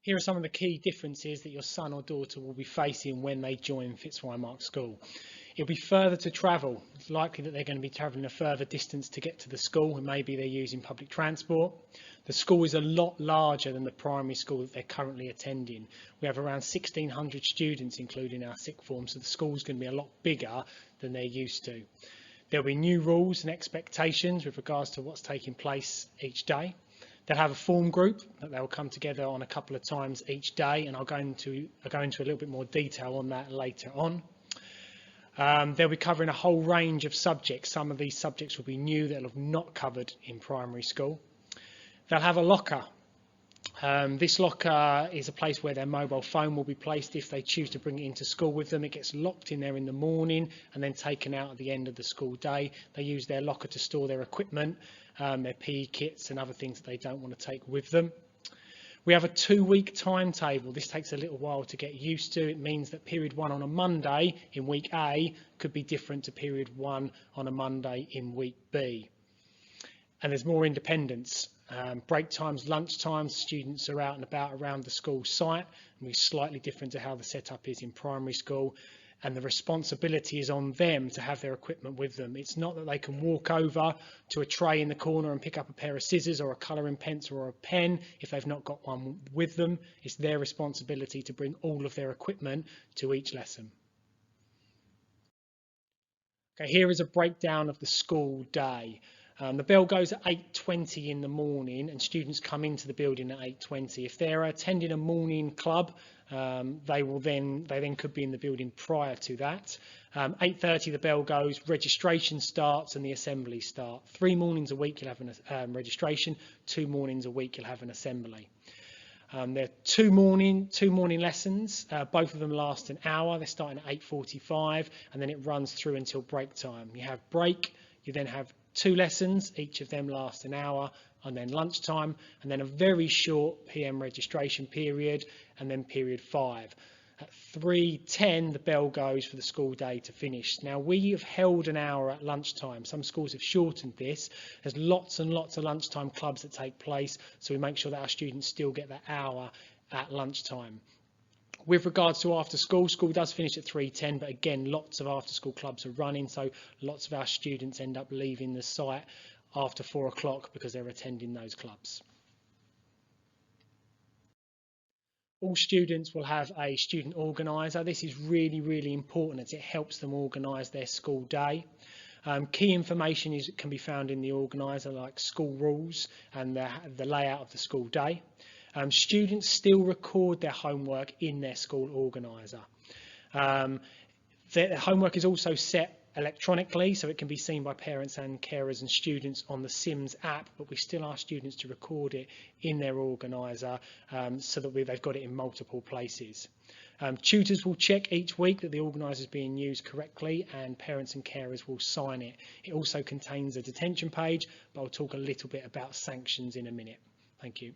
Here are some of the key differences that your son or daughter will be facing when they join FitzWimarc School. It'll be further to travel. It's likely that they're going to be travelling a further distance to get to the school, and maybe they're using public transport. The school is a lot larger than the primary school that they're currently attending. We have around 1,600 students, including our sixth form, so the school's going to be a lot bigger than they're used to. There'll be new rules and expectations with regards to what's taking place each day. They'll have a form group that they'll come together on a couple of times each day, and I'll go into a little bit more detail on that later on. They'll be covering a whole range of subjects. Some of these subjects will be new that have not covered in primary school. They'll have a locker. This locker is a place where their mobile phone will be placed if they choose to bring it into school with them. It gets locked in there in the morning and then taken out at the end of the school day. They use their locker to store their equipment, their PE kits and other things that they don't want to take with them. We have a 2-week timetable. This takes a little while to get used to. It means that period 1 on a Monday in week A could be different to period 1 on a Monday in week B. And there's more independence. Break times, lunch times, students are out and about around the school site, and we're slightly different to how the setup is in primary school. And the responsibility is on them to have their equipment with them. It's not that they can walk over to a tray in the corner and pick up a pair of scissors or a colouring pencil or a pen if they've not got one with them. It's their responsibility to bring all of their equipment to each lesson. Okay, here is a breakdown of the school day. The bell goes at 8:20 in the morning and students come into the building at 8:20. If they're attending a morning club, they then could be in the building prior to that. 8:30 the bell goes, registration starts and the assembly start. 3 mornings a week you'll have an registration, 2 mornings a week you'll have an assembly. There are two morning lessons, both of them last an hour. They're starting at 8:45 and then it runs through until break time. You have break, you then have 2 lessons, each of them last an hour, and then lunchtime, and then a very short PM registration period, and then period 5. At 3:10 the bell goes for the school day to finish. Now we have held an hour at lunchtime. Some schools have shortened this. There's lots and lots of lunchtime clubs that take place, so we make sure that our students still get that hour at lunchtime. With regards to after school, school does finish at 3:10, but again, lots of after school clubs are running, so lots of our students end up leaving the site after 4 o'clock because they're attending those clubs. All students will have a student organiser. This is really, really important as it helps them organise their school day. Key information can be found in the organiser, like school rules and the layout of the school day. Students still record their homework in their school organiser. Their homework is also set electronically, so it can be seen by parents and carers and students on the Sims app, but we still ask students to record it in their organiser so that they've got it in multiple places. Tutors will check each week that the organiser is being used correctly, and parents and carers will sign it. It also contains a detention page, but I'll talk a little bit about sanctions in a minute. Thank you.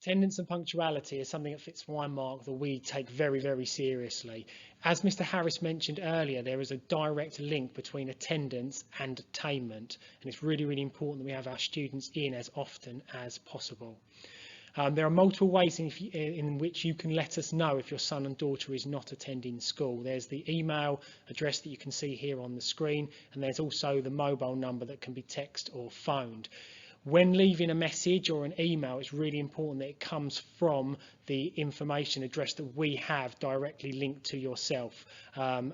Attendance and punctuality is something at FitzWimarc that we take very, very seriously. As Mr. Harris mentioned earlier, there is a direct link between attendance and attainment, and it's really, really important that we have our students in as often as possible. There are multiple ways in which you can let us know if your son and daughter is not attending school. There's the email address that you can see here on the screen, and there's also the mobile number that can be text or phoned. When leaving a message or an email, it's really important that it comes from the information address that we have directly linked to yourself.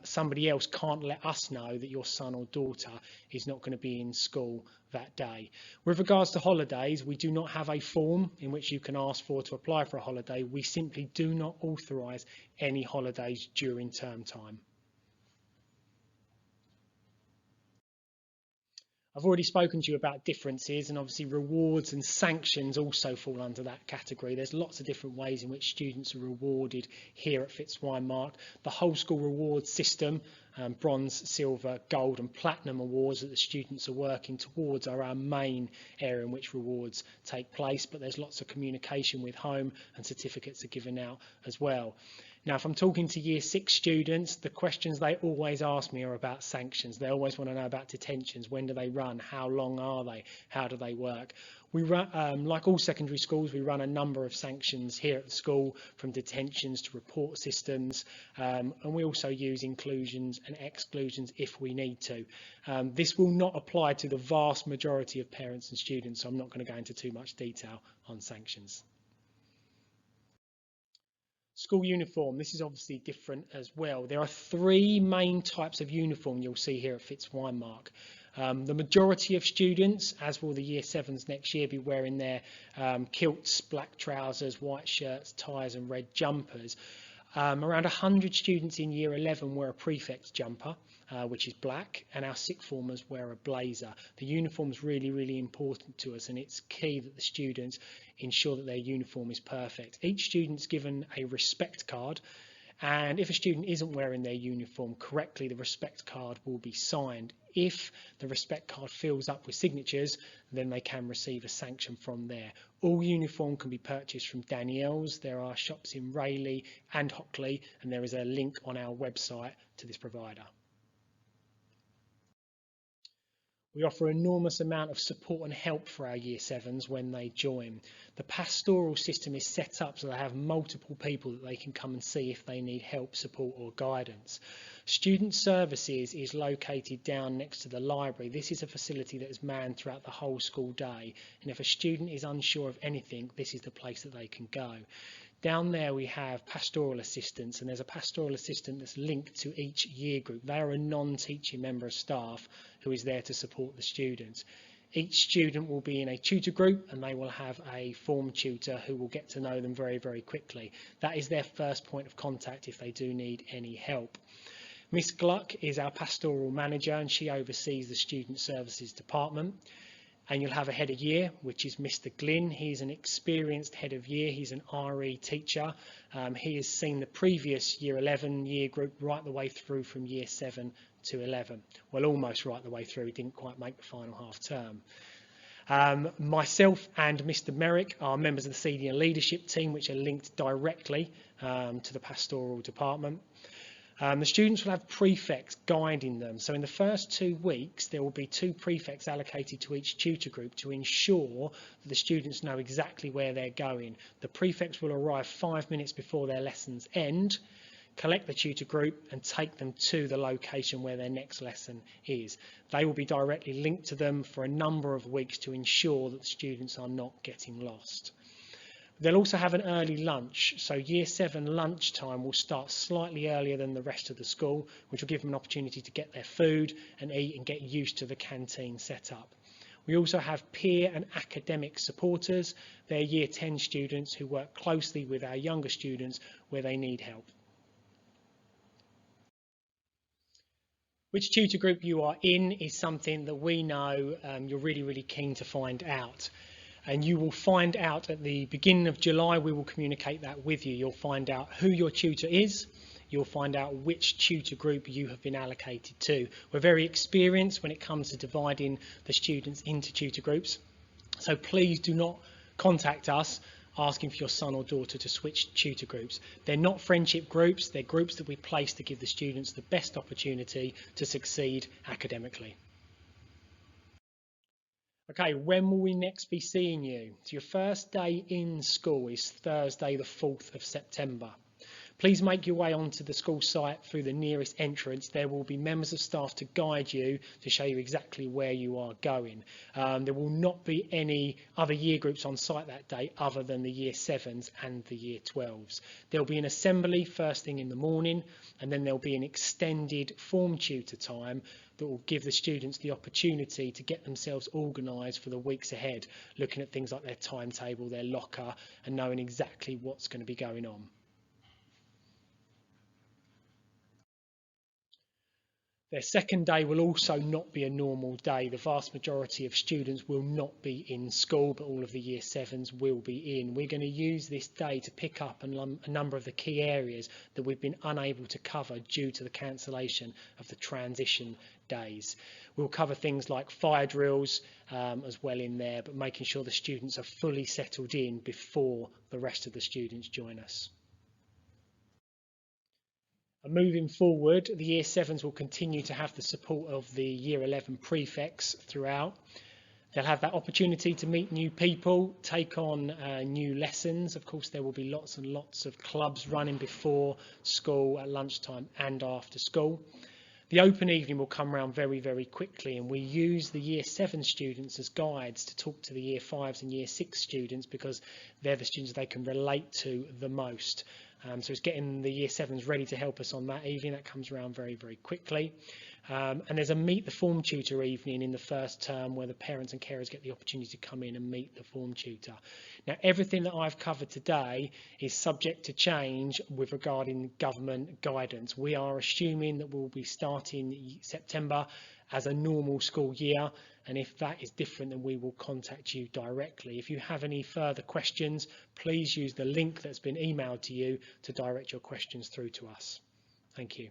Somebody else can't let us know that your son or daughter is not going to be in school that day. With regards to holidays, we do not have a form in which you can ask for to apply for a holiday. We simply do not authorise any holidays during term time. I've already spoken to you about differences, and obviously rewards and sanctions also fall under that category. There's lots of different ways in which students are rewarded here at FitzWimarc. The whole school rewards system, bronze, silver, gold and platinum awards that the students are working towards are our main area in which rewards take place, but there's lots of communication with home and certificates are given out as well. Now, if I'm talking to Year 6 students, the questions they always ask me are about sanctions. They always want to know about detentions. When do they run? How long are they? How do they work? We run, like all secondary schools, we run a number of sanctions here at the school, from detentions to report systems, and we also use inclusions and exclusions if we need to. This will not apply to the vast majority of parents and students, so I'm not going to go into too much detail on sanctions. School uniform, this is obviously different as well. There are three main types of uniform you'll see here at FitzWimarc. The majority of students, as will the Year 7s next year, be wearing their kilts, black trousers, white shirts, ties and red jumpers. Around 100 students in Year 11 wear a prefect's jumper, which is black, and our sixth formers wear a blazer. The uniform is really, really important to us, and it's key that the students ensure that their uniform is perfect. Each student's given a respect card, and if a student isn't wearing their uniform correctly, the respect card will be signed. If the respect card fills up with signatures, then they can receive a sanction from there. All uniform can be purchased from Danielle's. There are shops in Rayleigh and Hockley, and there is a link on our website to this provider. We offer an enormous amount of support and help for our Year 7s when they join. The pastoral system is set up so they have multiple people that they can come and see if they need help, support or guidance. Student Services is located down next to the library. This is a facility that is manned throughout the whole school day, and if a student is unsure of anything, this is the place that they can go. Down there we have pastoral assistants, and there's a pastoral assistant that's linked to each year group. They are a non-teaching member of staff who is there to support the students. Each student will be in a tutor group, and they will have a form tutor who will get to know them very, very quickly. That is their first point of contact if they do need any help. Miss Gluck is our pastoral manager, and she oversees the Student Services department. And you'll have a head of year, which is Mr. Glynn. He's an experienced head of year. He's an RE teacher. He has seen the previous Year 11 year group right the way through from Year 7 to 11. Well, almost right the way through. He didn't quite make the final half term. Myself and Mr. Merrick are members of the senior leadership team, which are linked directly to the pastoral department. The students will have prefects guiding them. So in the first 2 weeks, there will be 2 prefects allocated to each tutor group to ensure that the students know exactly where they're going. The prefects will arrive 5 minutes before their lessons end, collect the tutor group and take them to the location where their next lesson is. They will be directly linked to them for a number of weeks to ensure that the students are not getting lost. They'll also have an early lunch, so Year 7 lunchtime will start slightly earlier than the rest of the school, which will give them an opportunity to get their food and eat and get used to the canteen setup. We also have peer and academic supporters. They're Year 10 students who work closely with our younger students where they need help. Which tutor group you are in is something that we know you're really, really keen to find out. And you will find out at the beginning of July. We will communicate that with you. You'll find out who your tutor is. You'll find out which tutor group you have been allocated to. We're very experienced when it comes to dividing the students into tutor groups. So please do not contact us asking for your son or daughter to switch tutor groups. They're not friendship groups. They're groups that we place to give the students the best opportunity to succeed academically. Okay, when will we next be seeing you? So your first day in school is Thursday the 4th of September. Please make your way onto the school site through the nearest entrance. There will be members of staff to guide you to show you exactly where you are going. There will not be any other year groups on site that day other than the Year 7s and the Year 12s. There'll be an assembly first thing in the morning, and then there'll be an extended form tutor time that will give the students the opportunity to get themselves organised for the weeks ahead, looking at things like their timetable, their locker, and knowing exactly what's going to be going on. Their second day will also not be a normal day. The vast majority of students will not be in school, but all of the Year 7s will be in. We're going to use this day to pick up a number of the key areas that we've been unable to cover due to the cancellation of the transition days. We'll cover things like fire drills as well in there, but making sure the students are fully settled in before the rest of the students join us. And moving forward, the Year 7s will continue to have the support of the Year 11 prefects throughout. They'll have that opportunity to meet new people, take on new lessons. Of course, there will be lots and lots of clubs running before school, at lunchtime and after school. The open evening will come around very, very quickly, and we use the Year 7 students as guides to talk to the Year 5s and Year 6 students, because they're the students they can relate to the most. So it's getting the Year 7s ready to help us on that evening. That comes around very, very quickly. And there's a meet the form tutor evening in the first term, where the parents and carers get the opportunity to come in and meet the form tutor. Now, everything that I've covered today is subject to change with regarding government guidance. We are assuming that we'll be starting September as a normal school year, and if that is different, then we will contact you directly. If you have any further questions, please use the link that's been emailed to you to direct your questions through to us. Thank you.